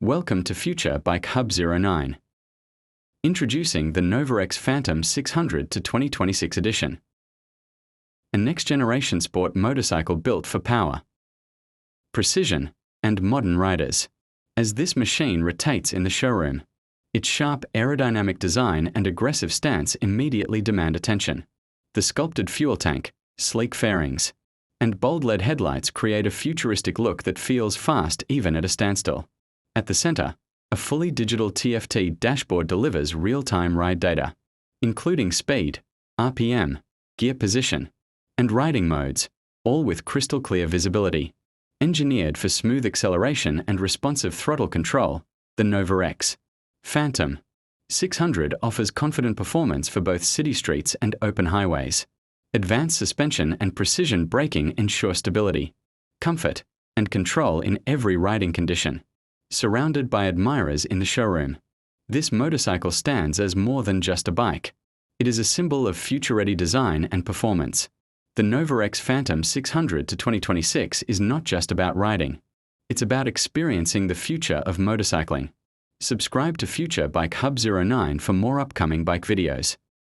Welcome to Future Bike Hub 09. Introducing the NovaX Phantom 600 to 2026 edition. A next-generation sport motorcycle built for power, precision, and modern riders. As this machine rotates in the showroom, its sharp aerodynamic design and aggressive stance immediately demand attention. The sculpted fuel tank, sleek fairings, and bold LED headlights create a futuristic look that feels fast even at a standstill. At the center, a fully digital TFT dashboard delivers real-time ride data, including speed, RPM, gear position, and riding modes, all with crystal-clear visibility. Engineered for smooth acceleration and responsive throttle control, the NovaX Phantom 600 offers confident performance for both city streets and open highways. Advanced suspension and precision braking ensure stability, comfort, and control in every riding condition. Surrounded by admirers in the showroom, this motorcycle stands as more than just a bike. It is a symbol of future-ready design and performance. The NovaX Phantom 600 to 2026 is not just about riding. It's about experiencing the future of motorcycling. Subscribe to Future Bike Hub 09 for more upcoming bike videos.